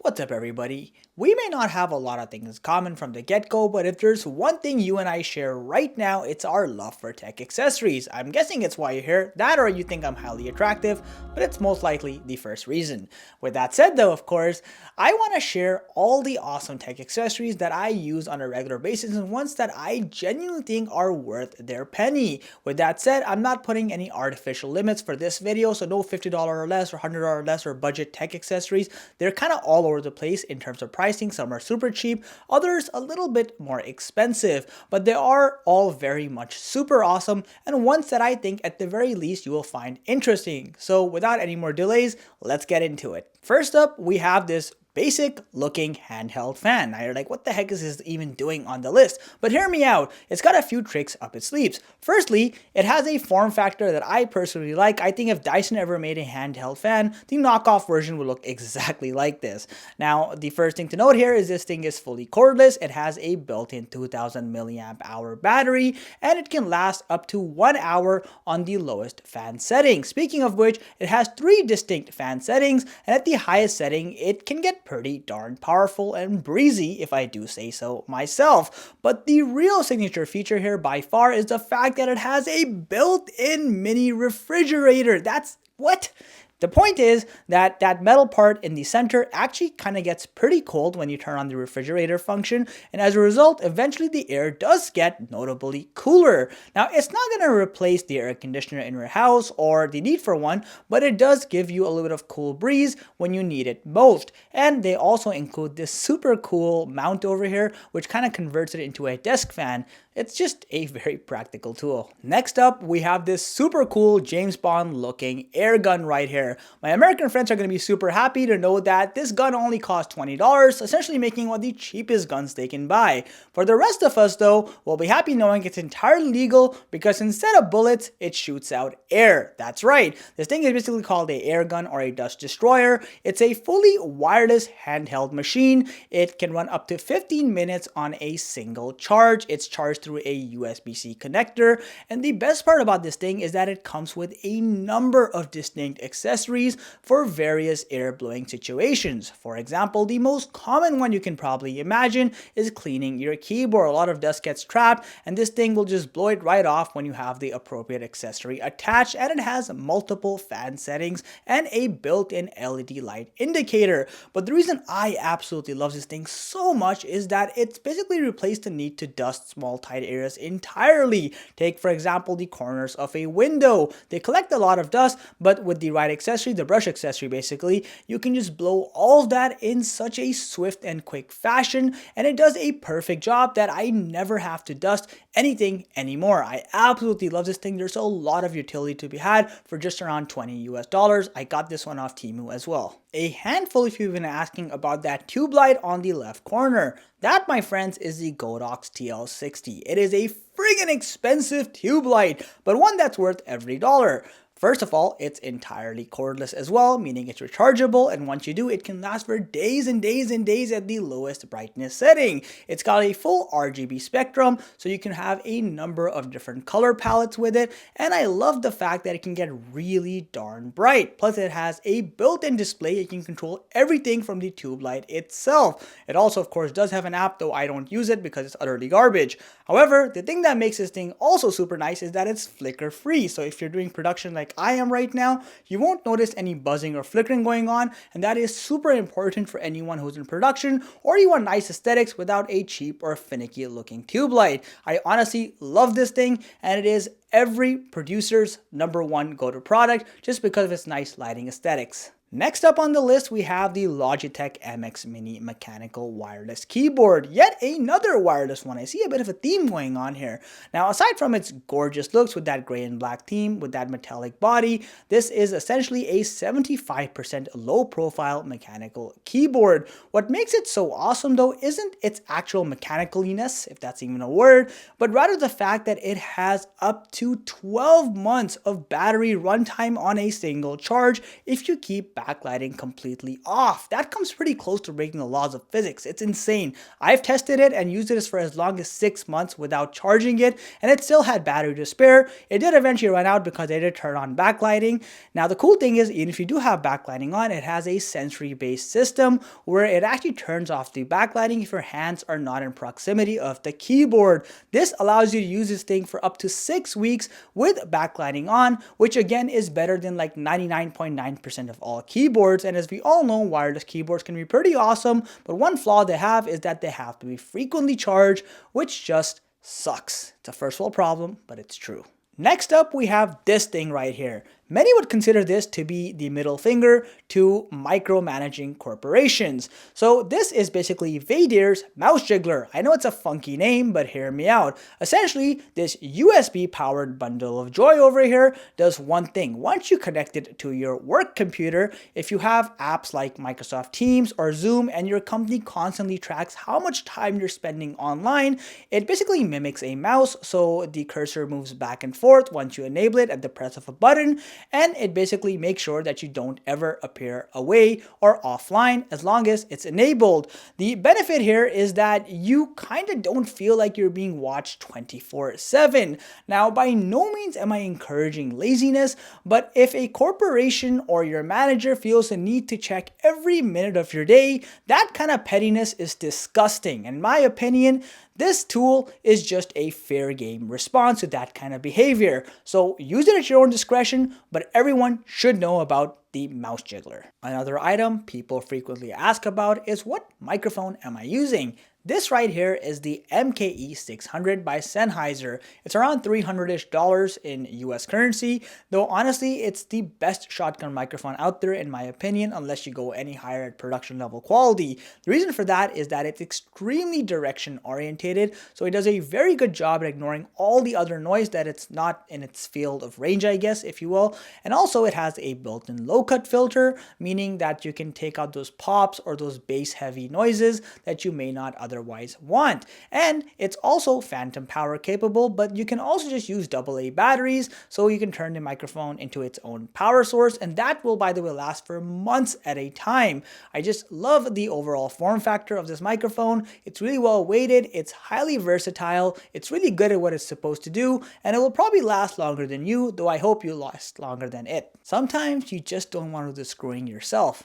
What's up, everybody? We may not have a lot of things common from the get-go, but if there's one thing you and I share right now, it's our love for tech accessories. I'm guessing it's why you're here, that or you think I'm highly attractive, but it's most likely the first reason. With that said though, of course, I want to share all the awesome tech accessories that I use on a regular basis and ones that I genuinely think are worth their penny. With that said, I'm not putting any artificial limits for this video, so no $50 or less or $100 or less or budget tech accessories. They're kind of all over the place in terms of pricing. Some are super cheap, others a little bit more expensive, but they are all very much super awesome and ones that I think at the very least you will find interesting. So without any more delays, let's get into it. First up, we have this basic looking handheld fan. Now you're like, what the heck is this even doing on the list? But hear me out, it's got a few tricks up its sleeves. Firstly, it has a form factor that I personally like. I think if Dyson ever made a handheld fan, the knockoff version would look exactly like this. Now, the first thing to note here is this thing is fully cordless. It has a built-in 2000 milliamp hour battery, and it can last up to 1 hour on the lowest fan setting. Speaking of which, it has 3 distinct fan settings, and at the highest setting, it can get pretty darn powerful and breezy, if I do say so myself. But the real signature feature here by far is the fact that it has a built-in mini refrigerator. That's what? The point is that that metal part in the center actually kind of gets pretty cold when you turn on the refrigerator function, and as a result, eventually the air does get notably cooler. Now, it's not going to replace the air conditioner in your house or the need for one, but it does give you a little bit of cool breeze when you need it most. And they also include this super cool mount over here, which kind of converts it into a desk fan. It's just a very practical tool. Next up, we have this super cool James Bond looking air gun right here. My American friends are going to be super happy to know that this gun only costs $20, essentially making one of the cheapest guns they can buy. For the rest of us though, we'll be happy knowing it's entirely legal because instead of bullets, it shoots out air. That's right. This thing is basically called a air gun or a dust destroyer. It's a fully wireless handheld machine. It can run up to 15 minutes on a single charge. It's charged through a USB-C connector, and the best part about this thing is that it comes with a number of distinct accessories for various air blowing situations. For example, the most common one you can probably imagine is cleaning your keyboard. A lot of dust gets trapped, and this thing will just blow it right off when you have the appropriate accessory attached, and it has multiple fan settings and a built-in LED light indicator. But the reason I absolutely love this thing so much is that it's basically replaced the need to dust small tight areas entirely. Take for example the corners of a window. They collect a lot of dust, but with the right accessory, the brush accessory basically, you can just blow all of that in such a swift and quick fashion, and it does a perfect job that I never have to dust anything anymore. I absolutely love this thing. There's a lot of utility to be had for just around $20 US. I got this one off Temu as well. A handful if you've been asking about that tube light on the left corner. That, my friends, is the Godox TL60. It is a friggin' expensive tube light, but one that's worth every dollar. First of all, it's entirely cordless as well, meaning it's rechargeable, and once you do, it can last for days and days and days at the lowest brightness setting. It's got a full RGB spectrum, so you can have a number of different color palettes with it, and I love the fact that it can get really darn bright. Plus, it has a built-in display. You can control everything from the tube light itself. It also, of course, does have an app, though I don't use it because it's utterly garbage. However, the thing that makes this thing also super nice is that it's flicker-free, so if you're doing production like I am right now, you won't notice any buzzing or flickering going on, and that is super important for anyone who's in production or you want nice aesthetics without a cheap or finicky looking tube light. I honestly love this thing, and it is every producer's #1 go-to product just because of its nice lighting aesthetics. Next up on the list, we have the Logitech MX Mini mechanical wireless keyboard. Yet another wireless one. I see a bit of a theme going on here. Now, aside from its gorgeous looks with that gray and black theme, with that metallic body, this is essentially a 75% low profile mechanical keyboard. What makes it so awesome though isn't its actual mechanicalness, if that's even a word, but rather the fact that it has up to 12 months of battery runtime on a single charge if you keep backlighting completely off. That comes pretty close to breaking the laws of physics. It's insane. I've tested it and used it for as long as 6 months without charging it, and it still had battery to spare. It did eventually run out because I did turn on backlighting. Now the cool thing is, even if you do have backlighting on, it has a sensory based system where it actually turns off the backlighting if your hands are not in proximity of the keyboard. This allows you to use this thing for up to 6 weeks with backlighting on, which again is better than like 99.9% of all keyboards. And as we all know, wireless keyboards can be pretty awesome, but one flaw they have is that they have to be frequently charged, which just sucks. It's a first world problem, but it's true. Next up, we have this thing right here. Many would consider this to be the middle finger to micromanaging corporations. So this is basically Vadir's Mouse Jiggler. I know it's a funky name, but hear me out. Essentially, this USB powered bundle of joy over here does one thing. Once you connect it to your work computer, if you have apps like Microsoft Teams or Zoom and your company constantly tracks how much time you're spending online, it basically mimics a mouse. So the cursor moves back and forth once you enable it at the press of a button, and it basically makes sure that you don't ever appear away or offline as long as it's enabled. The benefit here is that you kind of don't feel like you're being watched 24/7. Now, by no means am I encouraging laziness, but if a corporation or your manager feels the need to check every minute of your day, that kind of pettiness is disgusting. In my opinion, this tool is just a fair game response to that kind of behavior. So use it at your own discretion, but everyone should know about the Mouse Jiggler. Another item people frequently ask about is, what microphone am I using? This right here is the MKE 600 by Sennheiser. It's around $300-ish in US currency, though honestly it's the best shotgun microphone out there in my opinion, unless you go any higher at production level quality. The reason for that is that it's extremely direction orientated, so it does a very good job at ignoring all the other noise that it's not in its field of range, I guess, if you will. And also it has a built-in low cut filter, meaning that you can take out those pops or those bass heavy noises that you may not otherwise want. And it's also phantom power capable, but you can also just use AA batteries, so you can turn the microphone into its own power source, and that will, by the way, last for months at a time. I just love the overall form factor of this microphone. It's really well weighted, it's highly versatile, it's really good at what it's supposed to do, and it will probably last longer than you, though I hope you last longer than it. Sometimes you just don't want to do the screwing yourself.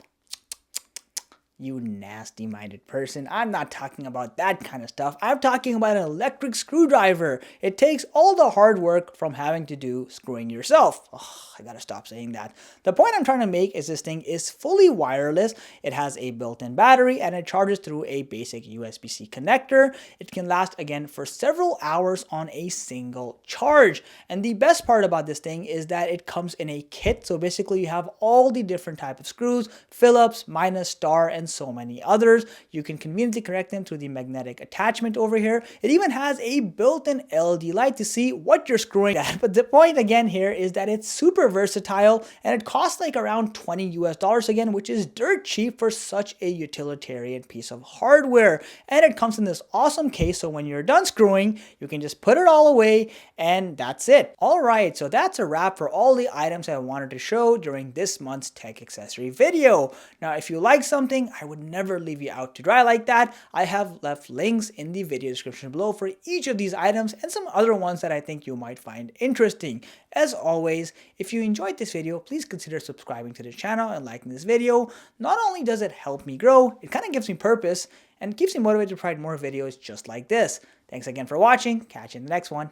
You nasty minded person. I'm not talking about that kind of stuff. I'm talking about an electric screwdriver. It takes all the hard work from having to do screwing yourself. I gotta stop saying that. The point I'm trying to make is this thing is fully wireless. It has a built-in battery and it charges through a basic USB-C connector. It can last again for several hours on a single charge. And the best part about this thing is that it comes in a kit. So basically you have all the different type of screws, Phillips, minus, star, and so many others. You can conveniently connect them to the magnetic attachment over here. It even has a built-in LED light to see what you're screwing at. But the point again here is that it's super versatile and it costs like around $20 again, which is dirt cheap for such a utilitarian piece of hardware. And it comes in this awesome case, so when you're done screwing, you can just put it all away and that's it. Alright, so that's a wrap for all the items I wanted to show during this month's tech accessory video. Now, if you like something, I would never leave you out to dry like that. I have left links in the video description below for each of these items and some other ones that I think you might find interesting. As always, if you enjoyed this video, please consider subscribing to the channel and liking this video. Not only does it help me grow, it kind of gives me purpose and keeps me motivated to provide more videos just like this. Thanks again for watching. Catch you in the next one.